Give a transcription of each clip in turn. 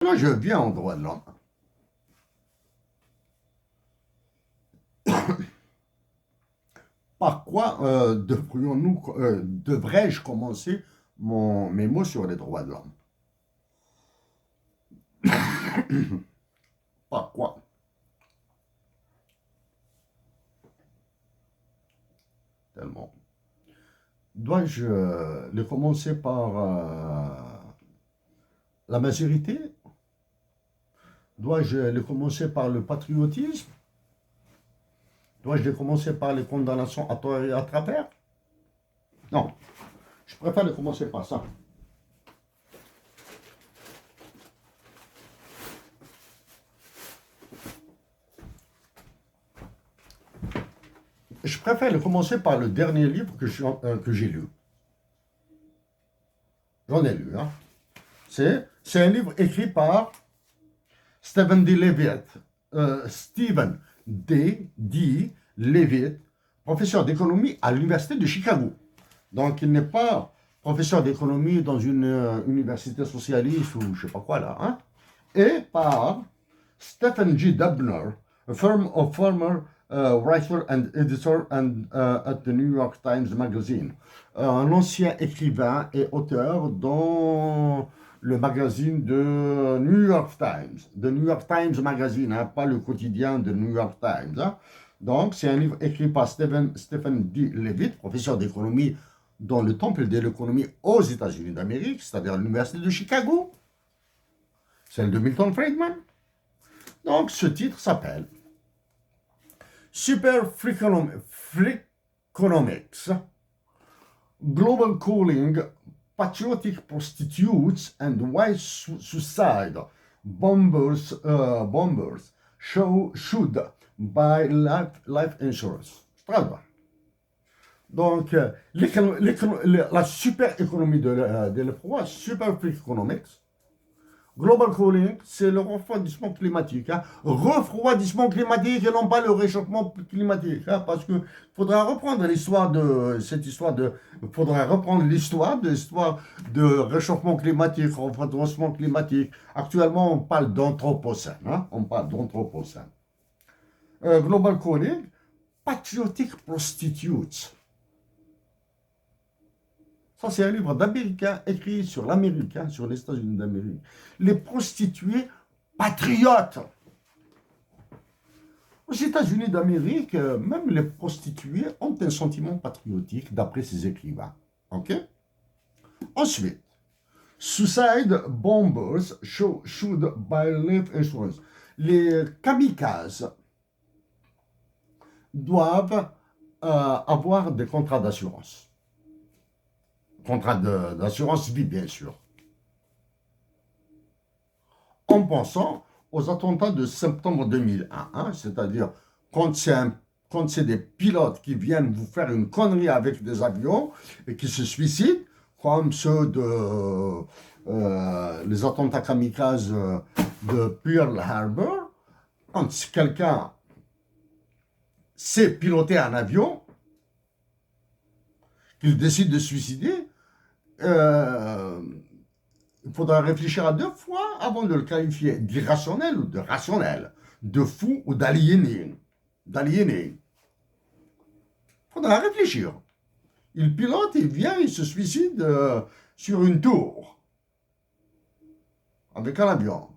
Maintenant, je viens aux droits de l'homme. Par quoi devrais-je commencer mes mots sur les droits de l'homme? Par quoi? Tellement. Dois-je les commencer par la majorité? Dois-je les commencer par le patriotisme? Dois-je les commencer par les condamnations à tort et à travers? Non, je préfère les commencer par ça. Je préfère le commencer par le dernier livre que j'ai lu. J'en ai lu. Hein. C'est un livre écrit par Stephen D. Levitt. Stephen D. Levitt, professeur d'économie à l'université de Chicago. Donc, il n'est pas professeur d'économie dans une université socialiste ou je sais pas quoi là. Hein. Et par Stephen G. Dubner, a former writer and editor at the New York Times Magazine. Un ancien écrivain et auteur dans le magazine de New York Times. The New York Times Magazine, hein, pas le quotidien de New York Times. Hein. Donc, c'est un livre écrit par Stephen D. Levitt, professeur d'économie dans le temple de l'économie aux États-Unis d'Amérique, c'est-à-dire l'université de Chicago, celle de Milton Friedman. Donc, ce titre s'appelle Super Freakonomics, Global Cooling, Patriotic Prostitutes and Why Suicide Bombers Should Buy Life Insurance. Très bien. Donc, la super économie de l'effroi, Super Freakonomics, Global cooling, c'est le refroidissement climatique. Hein. Refroidissement climatique et non pas le réchauffement climatique. Hein, parce qu'il faudra reprendre l'histoire de réchauffement climatique, refroidissement climatique. Actuellement, on parle d'anthropocène. Hein, on parle d'anthropocène. Global cooling, patriotic prostitutes. Ça, c'est un livre d'Américain écrit sur l'Américain, sur les États-Unis d'Amérique. Les prostituées patriotes. Aux États-Unis d'Amérique, même les prostituées ont un sentiment patriotique, d'après ces écrivains. OK? Ensuite, Suicide Bombers Should Buy Life Insurance. Les kamikazes doivent avoir des contrats d'assurance. Contrat d'assurance vie, bien sûr. En pensant aux attentats de septembre 2001, hein, c'est-à-dire quand c'est des pilotes qui viennent vous faire une connerie avec des avions et qui se suicident, comme ceux de les attentats kamikazes de Pearl Harbor, quand quelqu'un sait piloter un avion, qu'il décide de se suicider, il faudra réfléchir à deux fois avant de le qualifier d'irrationnel ou de rationnel, de fou ou d'aliéné. Il faudra réfléchir. Il pilote, il vient, il se suicide sur une tour avec un avion.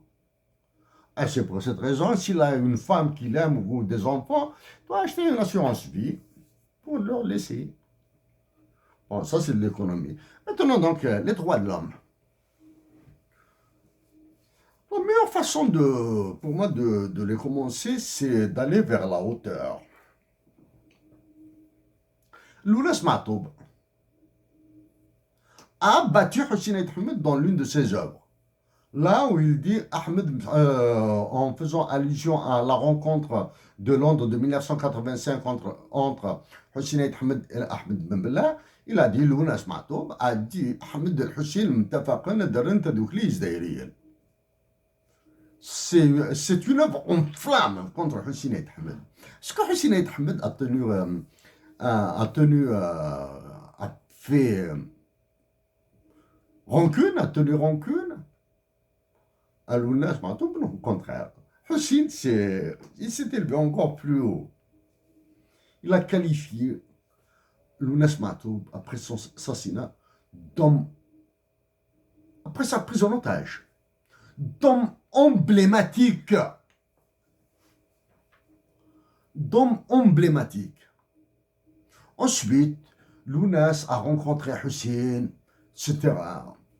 Et c'est pour cette raison, s'il a une femme qu'il aime ou des enfants, il doit acheter une assurance vie pour leur laisser. Bon, ça c'est de l'économie. Maintenant donc, les droits de l'homme. La meilleure façon pour moi de les commencer, c'est d'aller vers la hauteur. Loulas Matoub a battu Hossein Ahmed dans l'une de ses œuvres. Là où il dit, Ahmed, en faisant allusion à la rencontre de Londres de 1985 entre Hossein Ahmed et Ahmed Ben Bella, il a dit, Lounas Matoub a dit, Ahmed et Hossein متفقين درنت دوكليز دايريا. C'est une œuvre en flamme contre Hossein Ahmed. Est-ce que Hossein Ahmed a fait rancune, a tenu rancune? Al-Ounas, au contraire. Hussein, il s'est élevé encore plus haut. Il a qualifié Lounas Matoub, après son assassinat, d'homme, après sa prise en otage, d'homme emblématique. D'homme emblématique. Ensuite, Lounas a rencontré Hussein, etc.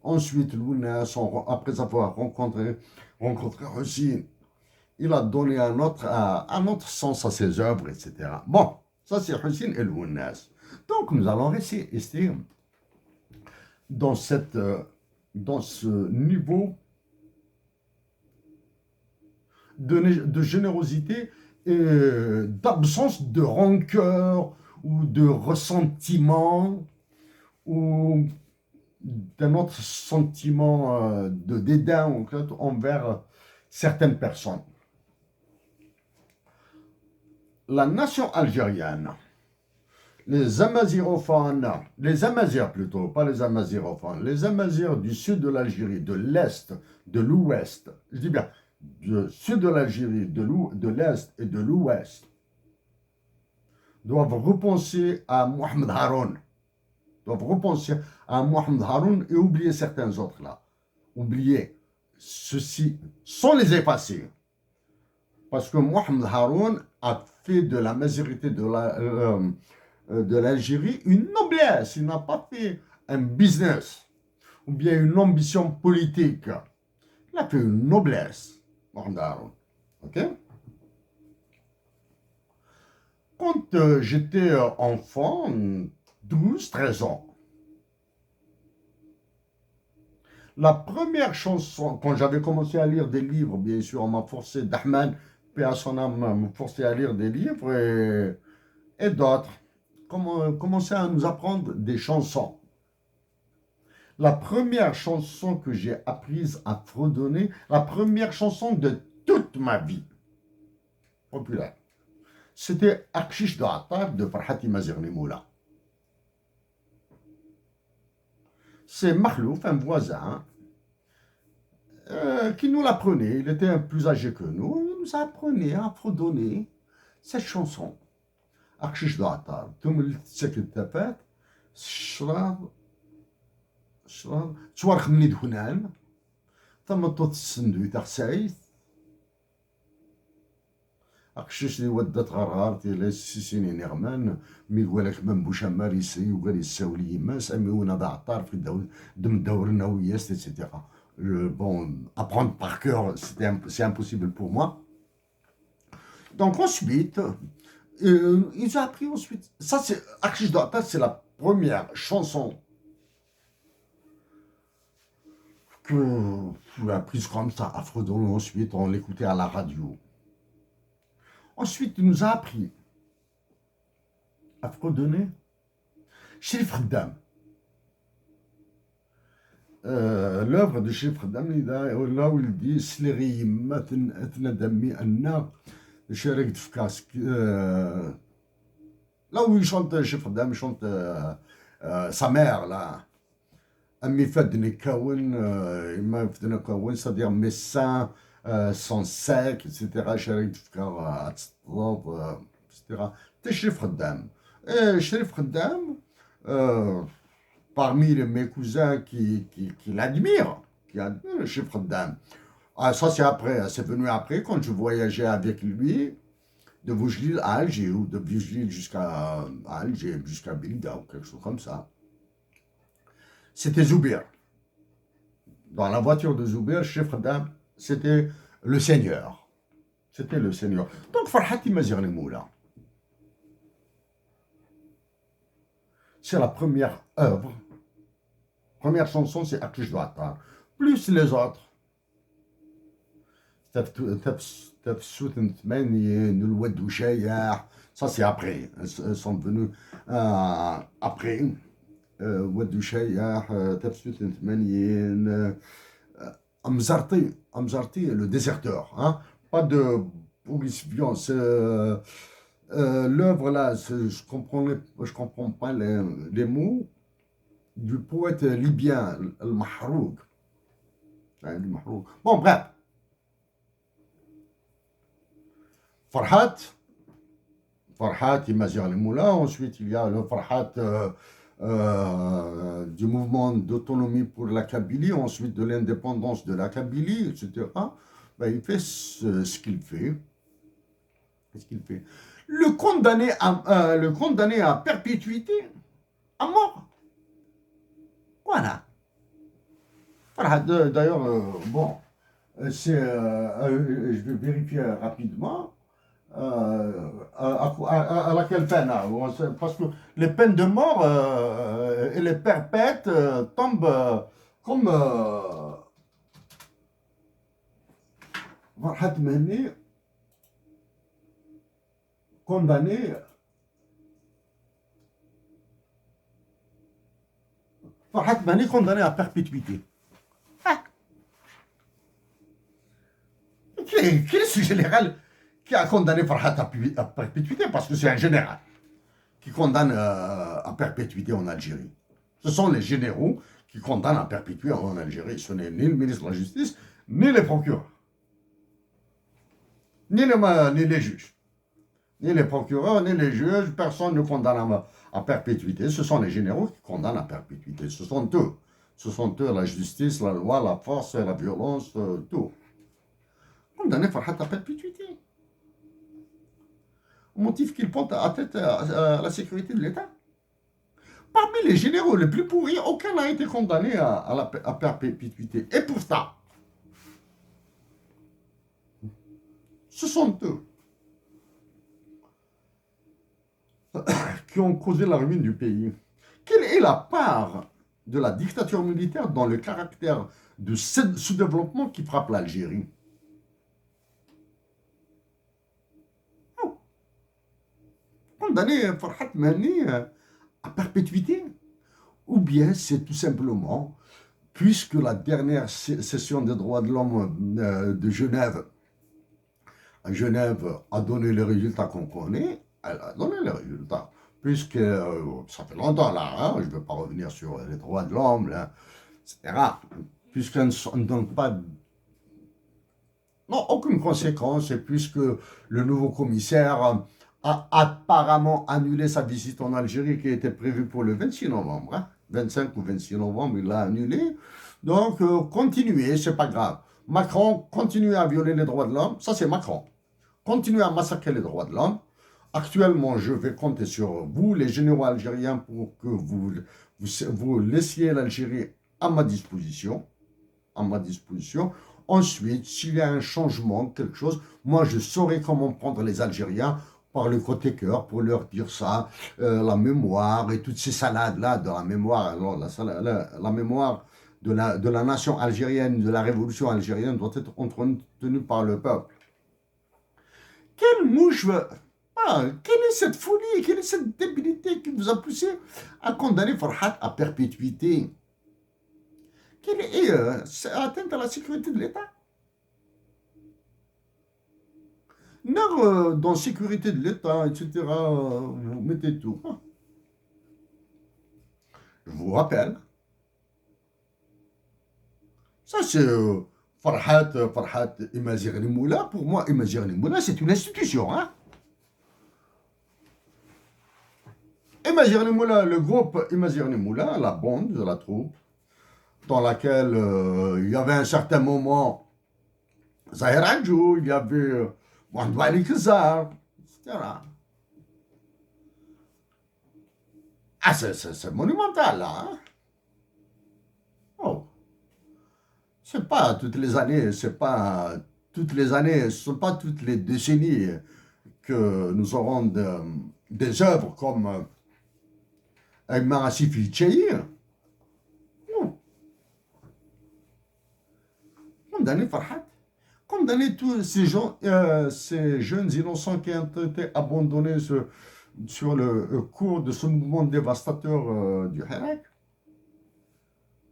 Ensuite, Lounas, après avoir rencontré Hussein, il a donné un autre sens à ses œuvres, etc. Bon, ça c'est Hussein et Lounas. Donc nous allons rester dans, dans ce niveau de générosité et d'absence de rancœur ou de ressentiment ou d'un autre sentiment de dédain envers certaines personnes. La nation algérienne, les amazirophones, les amazirs plutôt, pas les amazirophones, les amazirs du sud de l'Algérie, de l'est, de l'ouest, je dis bien, du sud de l'Algérie, de l'est et de l'ouest, doivent repenser à Mohamed Haroun, et oublier certains autres là. Oublier ceci sans les effacer. Parce que Mohamed Haroun a fait de la majorité de l'Algérie une noblesse. Il n'a pas fait un business ou bien une ambition politique. Il a fait une noblesse, Mohamed Haroun. Ok? Quand j'étais enfant, 12, 13 ans, la première chanson, quand j'avais commencé à lire des livres, bien sûr, on m'a forcé, d'Ahmed, paix à son âme, m'a forcé à lire des livres et d'autres. Commençaient à nous apprendre des chansons. La première chanson que j'ai apprise à fredonner, la première chanson de toute ma vie, populaire, c'était Akshish de Attar de Farhati Mazirni Moula. C'est Mahlouf, un voisin, qui nous l'apprenait. Il était plus âgé que nous. Il nous apprenait à fredonner cette chanson. Akshish de Attar. Tum التفات الشراب تشوارخ مني دهنان ثم توت السندوي تاع سعيد أقشش لي ودات غرغارتي لا سيسيني نغمان مي قالك من بوشا ماريسي وقال يساولي يماس أمي ونا ضاع عطار في دم دورنا وياس etc. Bon, apprendre par cœur, c'est impossible pour moi. Donc ensuite, ils ont appris ensuite. Ça, c'est Akshish de Attar, c'est la première chanson que j'ai apprise comme ça, à fredonner. Ensuite, on l'écoutait à la radio. Ensuite, il nous a appris à fredonner Chérif Khaddam. L'œuvre de Chérif Khaddam, là où il dit Sleri yimma tnadami anna شاركت في كاس là où il chante Chérif Khaddam, il chante sa mère là. Ami fadni kawen, ima fadni kawen, c'est-à-dire mes seins sont secs, etc. شاركت في كاس etc. C'est Chérif Khaddam. Et Chérif Khaddam, parmi mes cousins qui l'admirent, qui admirent Chérif Khaddam. Ah, ça c'est après, c'est venu après quand je voyageais avec lui de Vougelil à Alger ou de Vougelil jusqu'à Alger, jusqu'à Bilda ou quelque chose comme ça. C'était Zoubir. Dans la voiture de Zoubir, Chérif Khaddam, c'était le Seigneur. C'était le Seigneur. Donc Farhati Mazirni Moula, c'est la première œuvre. Première chanson, c'est Akshish de Attar. Plus les autres. تفسوت ثمانين الود وشايع ça c'est après ils sont venus après ود وشايع تفسوت ثمانين أمزرتي le déserteur hein pas de Boris Vian l'œuvre là je comprends pas les mots du poète libyen Al Mahrouk bon bref Farhat, Farhat, Imazir les Moula. Ensuite, il y a le Farhat du mouvement d'autonomie pour la Kabylie, ensuite de l'indépendance de la Kabylie, etc. Ben, il fait ce qu'il fait. Qu'est-ce qu'il fait? Le condamner à perpétuité, à mort. Voilà. Farhat, d'ailleurs, bon, je vais vérifier rapidement. À laquelle peine parce que les peines de mort et les perpètes tombent comme Farhat Mehni condamné Farhat Mehni condamné à perpétuité. Ah, quel est ce général qui a condamné Farhat à perpétuité? Parce que c'est un général qui condamne à perpétuité en Algérie. Ce sont les généraux qui condamnent à perpétuité en Algérie. Ce n'est ni le ministre de la Justice, ni les procureurs, ni les juges. Ni les procureurs, ni les juges, personne ne condamne à perpétuité. Ce sont les généraux qui condamnent à perpétuité. Ce sont eux. Ce sont eux, la justice, la loi, la force, la violence, tout. Condamner Farhat à perpétuité. Au motif qu'il porte à tête à la sécurité de l'État. Parmi les généraux les plus pourris, aucun n'a été condamné à perpétuité. Et pourtant, ce sont eux qui ont causé la ruine du pays. Quelle est la part de la dictature militaire dans le caractère de sous-développement qui frappe l'Algérie? Oh. Condamner Farhat Mehni à perpétuité? Ou bien c'est tout simplement, puisque la dernière session des droits de l'homme de Genève, à Genève, a donné les résultats qu'on connaît, elle a donné les résultats. Puisque ça fait longtemps là, hein, je ne veux pas revenir sur les droits de l'homme, etc. Puisqu'elle ne donne pas non, aucune conséquence, et puisque le nouveau commissaire a apparemment annulé sa visite en Algérie qui était prévue pour le 26 novembre, hein, 25 ou 26 novembre, il l'a annulé. Donc, continuez, c'est pas grave. Macron, continuez à violer les droits de l'homme, ça c'est Macron. Continuez à massacrer les droits de l'homme. Actuellement, je vais compter sur vous, les généraux algériens, pour que vous laissiez l'Algérie à ma disposition. À ma disposition. Ensuite, s'il y a un changement, quelque chose, moi je saurai comment prendre les Algériens par le côté cœur pour leur dire ça, la mémoire et toutes ces salades-là de la mémoire. Alors, la mémoire de la nation algérienne, de la révolution algérienne doit être entretenue par le peuple. Quelle mouche quelle est cette folie, quelle est cette débilité qui vous a poussé à condamner Farhat à perpétuité? Quelle est atteinte à la sécurité de l'État? Non, dans sécurité de l'État, etc., vous mettez tout. Je vous rappelle, ça c'est Farhat Imazir Moula. Pour moi, Imazir Moula, c'est une institution. Hein? Imazir Moula, le groupe Imazir Moula, la bande de la troupe, dans laquelle il y avait un certain moment Zahir Adjou, il y avait Mohamed Ali Kazar, etc. Ah, c'est monumental, là. Hein? Oh. C'est pas toutes les années, c'est pas toutes les années, ce ne sont pas toutes les décennies que nous aurons des œuvres comme Massif Il-Tchahir. Condamner Farhat, condamner tous ces gens, ces jeunes innocents qui ont été abandonnés sur le cours de ce mouvement dévastateur du Hirak.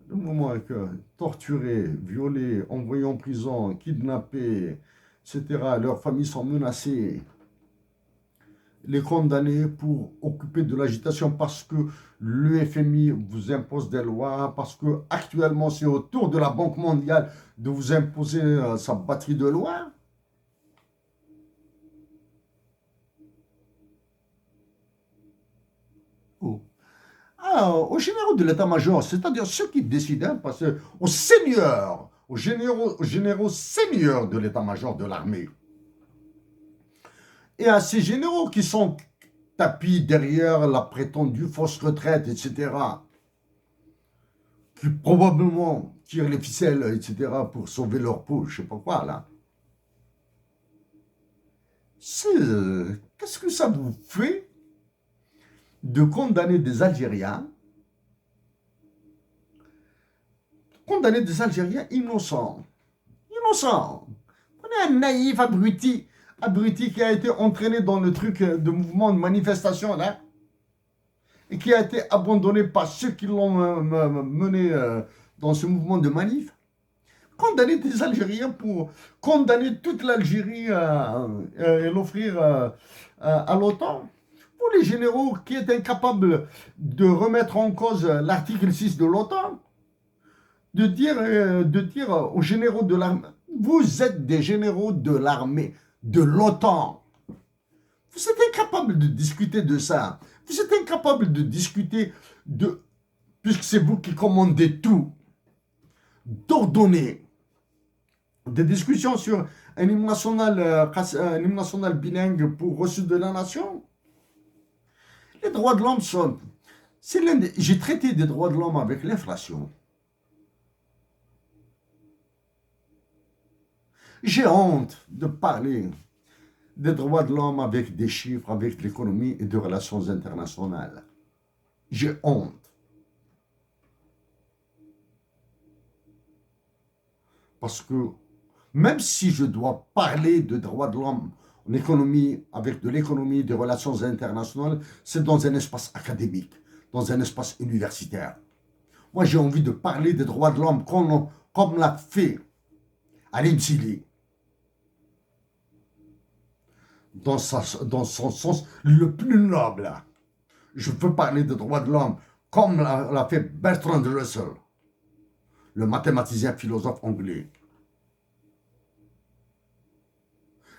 Le moment que torturés, violés, envoyés en prison, kidnappés, etc., leurs familles sont menacées, les condamner pour occuper de l'agitation parce que l'UFMI vous impose des lois, parce que actuellement c'est au tour de la Banque mondiale de vous imposer sa batterie de lois. aux généraux de l'état-major, c'est-à-dire ceux qui décident, parce que aux seigneurs, aux généraux seigneurs de l'état-major de l'armée, et à ces généraux qui sont tapis derrière la prétendue fausse retraite, etc., qui probablement tirent les ficelles, etc., pour sauver leur peau, je ne sais pas quoi, là. Qu'est-ce que ça vous fait de condamner des Algériens innocents. Innocents. Prenez un naïf abruti qui a été entraîné dans le truc de mouvement de manifestation, là, et qui a été abandonné par ceux qui l'ont mené dans ce mouvement de manif. Condamner des Algériens pour condamner toute l'Algérie et l'offrir à l'OTAN. Pour les généraux qui étaient incapables de remettre en cause l'article 6 de l'OTAN, de dire aux généraux de l'armée, vous êtes des généraux de l'armée, de l'OTAN. Vous êtes incapables de discuter de ça. Vous êtes incapables de discuter puisque c'est vous qui commandez tout, d'ordonner des discussions sur un hymne national bilingue pour reçu de la nation. Les droits de l'homme sont... J'ai traité des droits de l'homme avec l'inflation. J'ai honte de parler des droits de l'homme avec des chiffres, avec l'économie et des relations internationales. J'ai honte. Parce que même si je dois parler de droits de l'homme en économie, avec de l'économie, des relations internationales, c'est dans un espace académique, dans un espace universitaire. Moi, j'ai envie de parler des droits de l'homme comme l'a fait Alim Sili, dans son sens le plus noble. Je veux parler des droits de l'homme comme l'a fait Bertrand Russell, le mathématicien philosophe anglais.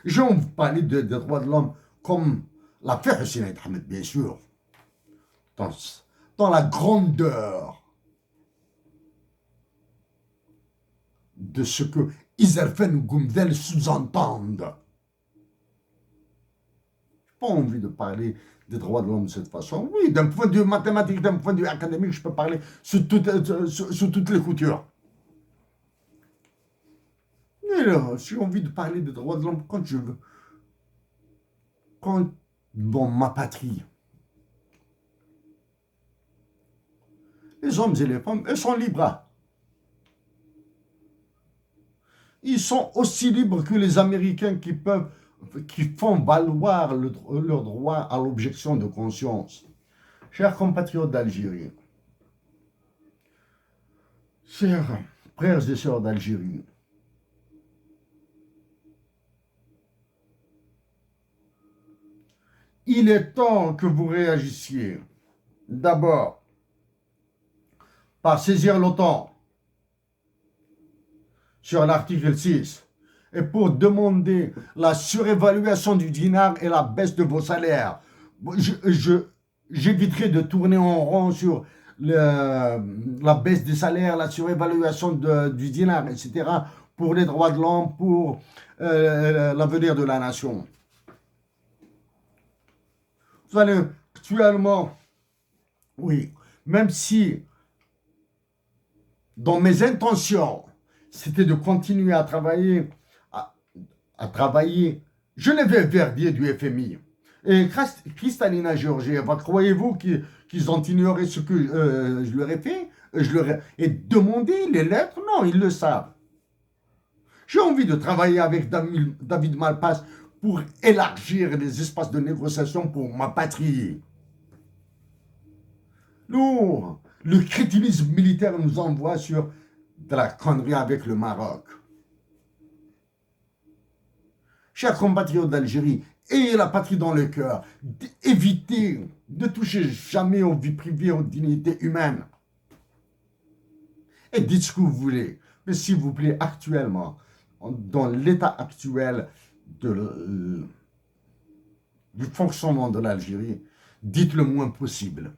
J'ai envie de parler des droits de l'homme comme l'a fait Hussein Ahmed, bien sûr, dans la grandeur de ce que Iserfen ou Gumdel sous-entendent. Pas envie de parler des droits de l'homme de cette façon. Oui, d'un point de vue mathématique, d'un point de vue académique, je peux parler sur toutes les coutures. Mais là, j'ai envie de parler des droits de l'homme quand je veux. Quand, dans ma patrie, les hommes et les femmes, ils sont libres. Ils sont aussi libres que les Américains qui font valoir leur droit à l'objection de conscience. Chers compatriotes d'Algérie, chers frères et sœurs d'Algérie, il est temps que vous réagissiez. D'abord, par saisir l'OTAN sur l'article 6 et pour demander la surévaluation du dinar et la baisse de vos salaires. J'éviterai de tourner en rond sur la baisse des salaires, la surévaluation du dinar, etc., pour les droits de l'homme, pour l'avenir de la nation. Vous allez actuellement, oui, même si dans mes intentions, c'était de continuer à travailler, je l'avais verdier du FMI. Et Kristalina Georgieva, croyez-vous qu'ils ont ignoré ce que je leur ai fait et demandé les lettres? Non, ils le savent. J'ai envie de travailler avec David Malpass pour élargir les espaces de négociation pour ma patrie. Nous, le crétinisme militaire nous envoie sur de la connerie avec le Maroc. Chers compatriotes d'Algérie, ayez la patrie dans le cœur. Évitez de toucher jamais aux vies privées, aux dignités humaines. Et dites ce que vous voulez. Mais s'il vous plaît, actuellement, dans l'état actuel du fonctionnement de l'Algérie, dites le moins possible.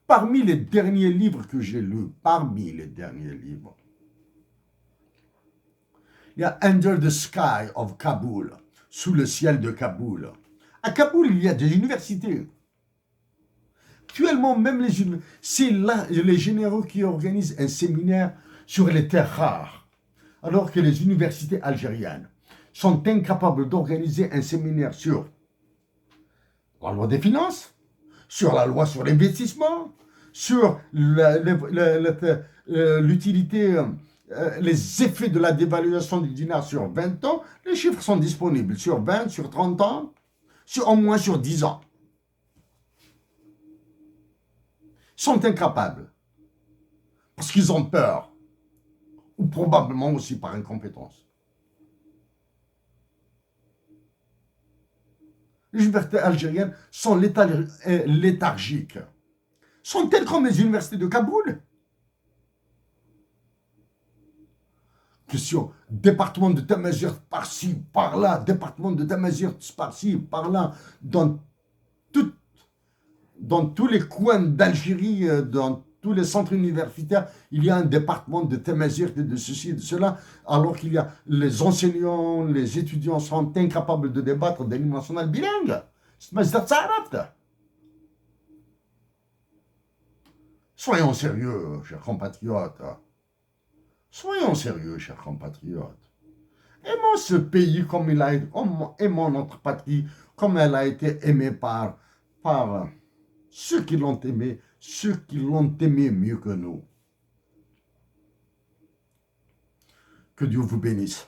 Parmi les derniers livres que j'ai lus, parmi les derniers livres, il y a Under the Sky of Kaboul, sous le ciel de Kaboul. À Kaboul, il y a des universités. Actuellement, même c'est là les généraux qui organisent un séminaire sur les terres rares, alors que les universités algériennes sont incapables d'organiser un séminaire sur la loi des finances, sur la loi sur l'investissement, sur l'utilité, les effets de la dévaluation du dinar sur 20 ans. Les chiffres sont disponibles sur 20, sur 30 ans, au moins sur 10 ans. Ils sont incapables, parce qu'ils ont peur, ou probablement aussi par incompétence. Les universités algériennes sont léthargiques. Sont-elles comme les universités de Kaboul? Question, département de Tamazigh par-ci, par-là, département de Tamazigh par-ci, par-là, dans tous les coins d'Algérie, dans tous les centres universitaires, il y a un département de Tamazigh, de ceci, de cela, alors qu'il y a les enseignants, les étudiants sont incapables de débattre d'un hymne national bilingue. Soyons sérieux, chers compatriotes. Soyons sérieux, chers compatriotes. Aimons ce pays comme il a été, aimons notre patrie comme elle a été aimée par ceux qui l'ont aimé mieux que nous. Que Dieu vous bénisse.